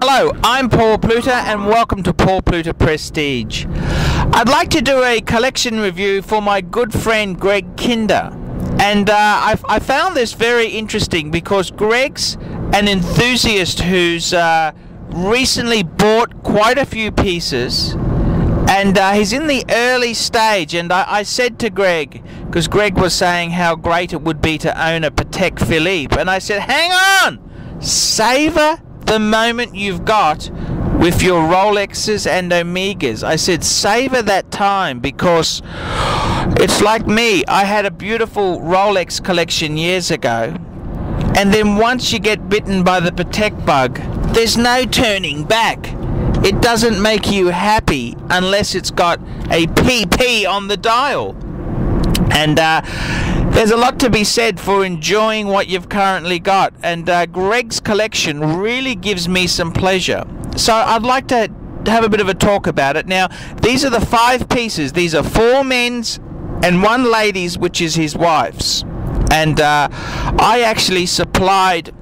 Hello, I'm Paul Pluter and welcome to Paul Pluter Prestige. I'd like to do a collection review for my good friend Greg Kinder. And I found this very interesting because Greg's an enthusiast who's recently bought quite a few pieces, and he's in the early stage. And I said to Greg, because Greg was saying how great it would be to own a Patek Philippe, and I said, hang on, savor the moment you've got with your Rolexes and Omegas. I said savor that time, because it's like me. I had a beautiful Rolex collection years ago, and then once you get bitten by the Patek bug, there's no turning back. It doesn't make you happy unless it's got a PP on the dial. And there's a lot to be said for enjoying what you've currently got, and Greg's collection really gives me some pleasure. So I'd like to have a bit of a talk about it. Now, these are the 5 pieces. These are 4 men's and 1 ladies, which is his wife's. And I actually supplied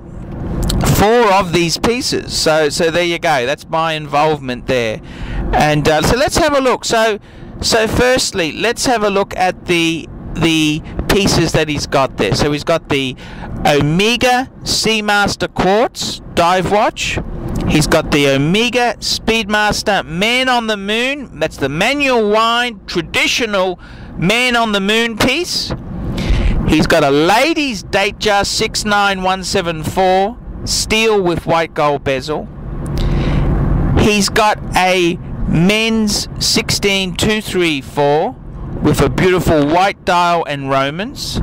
4 of these pieces. So there you go. That's my involvement there. And so let's have a look. So firstly, let's have a look at the pieces that he's got there. So he's got the Omega Seamaster Quartz dive watch. He's got the Omega Speedmaster Man on the Moon. That's the manual wind traditional Man on the Moon piece. He's got a ladies Datejust 69174 steel with white gold bezel. He's got a men's 16234 with a beautiful white dial and Romans,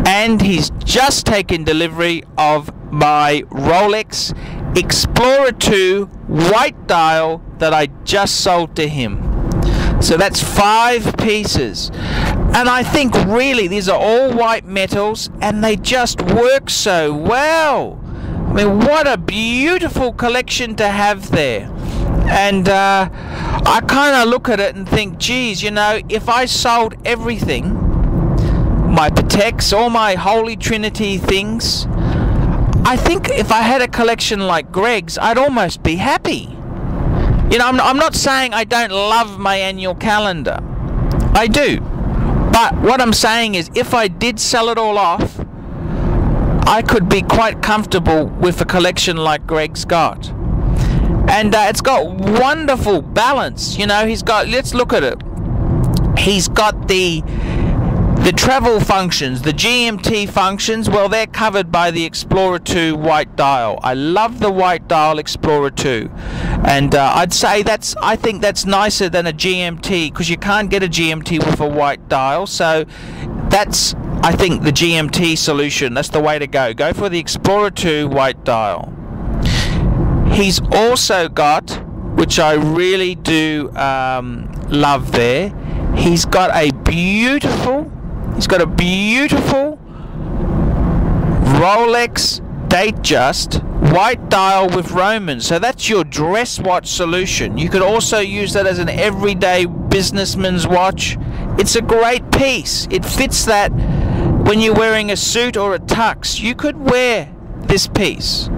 and he's just taken delivery of my Rolex Explorer 2 white dial that I just sold to him. So that's 5 pieces, and I think really these are all white metals and they just work so well. I mean, what a beautiful collection to have there. And I kind of look at it and think, geez, you know, if I sold everything, my Pateks, all my Holy Trinity things, I think if I had a collection like Greg's, I'd almost be happy. You know, I'm not saying I don't love my annual calendar. I do. But what I'm saying is, if I did sell it all off, I could be quite comfortable with a collection like Greg's got. And it's got wonderful balance. You know, he's got, let's look at it. He's got the travel functions, the GMT functions. Well, they're covered by the Explorer 2 white dial. I love the white dial Explorer 2. And I'd say I think that's nicer than a GMT, because you can't get a GMT with a white dial. So that's, I think, the GMT solution. That's the way to go. Go for the Explorer 2 white dial. He's also got, which I really do love there, he's got a beautiful Rolex Datejust white dial with Romans. So that's your dress watch solution. You could also use that as an everyday businessman's watch. It's a great piece. It fits that when you're wearing a suit or a tux. You could wear this piece.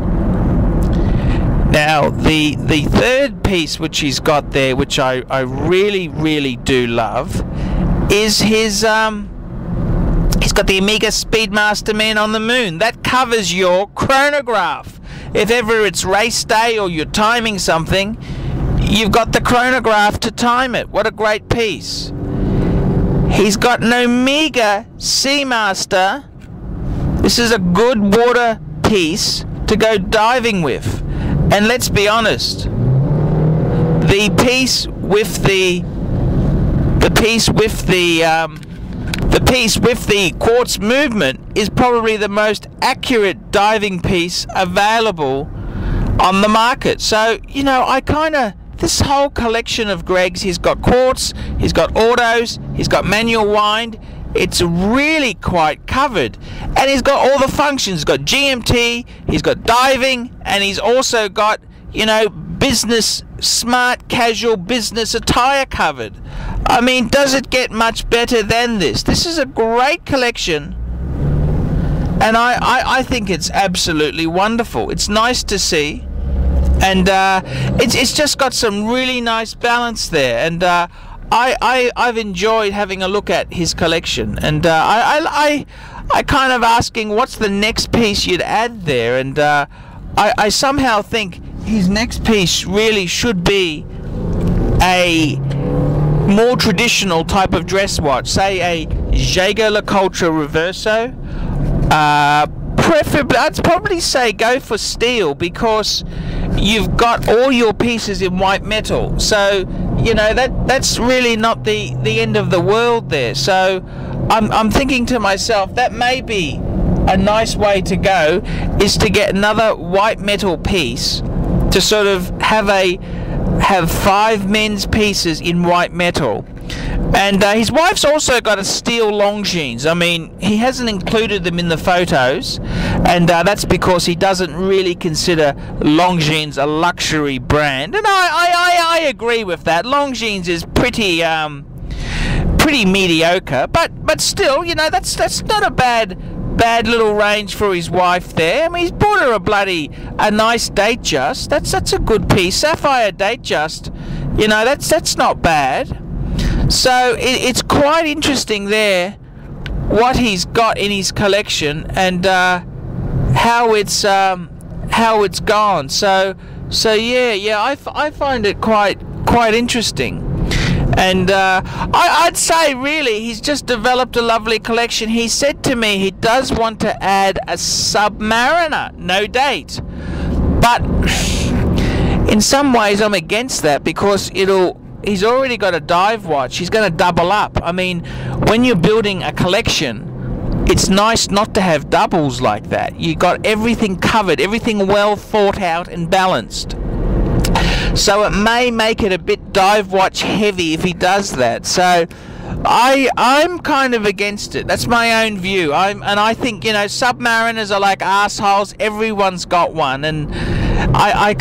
Now, the third piece which he's got there, which I really do love, is his he's got the Omega Speedmaster Man on the Moon. That covers your chronograph. If ever it's race day or you're timing something, you've got the chronograph to time it. What a great piece. He's got an Omega Seamaster. This is a good water piece to go diving with. And let's be honest, the piece with the quartz movement is probably the most accurate diving piece available on the market. So, you know, this whole collection of Greg's, he's got quartz, he's got autos, he's got manual wind. It's really quite covered, and he's got all the functions. He's got GMT, he's got diving, and he's also got, you know, business, smart casual business attire covered. I mean, does it get much better than this? This is a great collection, and I think it's absolutely wonderful. It's nice to see, and it's just got some really nice balance there, and I've enjoyed having a look at his collection, and I kind of asking what's the next piece you'd add there, and I somehow think his next piece really should be a more traditional type of dress watch, say a ArchieLuxury Reverso. Preferably, I'd probably say go for steel, because you've got all your pieces in white metal, so you know that's really not the end of the world there. So I'm thinking to myself that may be a nice way to go, is to get another white metal piece to sort of have 5 men's pieces in white metal. And his wife's also got a steel Longines. I mean, he hasn't included them in the photos, and that's because he doesn't really consider Longines a luxury brand. And I agree with that. Longines is pretty mediocre, but still, you know, that's not a bad little range for his wife there. I mean, he's bought her a nice Datejust. That's a good piece. Sapphire Datejust, you know, that's not bad. So it's quite interesting there what he's got in his collection, and how it's gone. So yeah, I find it quite interesting. And I'd say really he's just developed a lovely collection. He said to me he does want to add a Submariner, no date, but in some ways I'm against that, because he's already got a dive watch. He's going to double up. I mean, when you're building a collection, it's nice not to have doubles like that. You got everything covered, everything well thought out and balanced. So it may make it a bit dive watch heavy if he does that. So I'm kind of against it. That's my own view. I think, you know, Submariners are like assholes. Everyone's got one, and I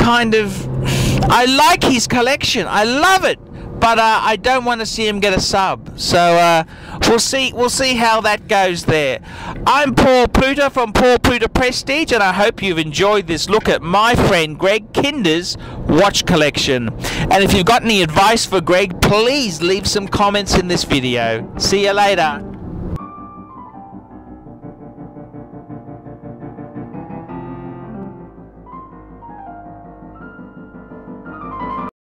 like his collection. I love it. But I don't want to see him get a sub. So we'll see how that goes there. I'm Paul Pluter from Paul Pluter Prestige, and I hope you've enjoyed this look at my friend Greg Kinder's watch collection. And if you've got any advice for Greg, please leave some comments in this video. See you later.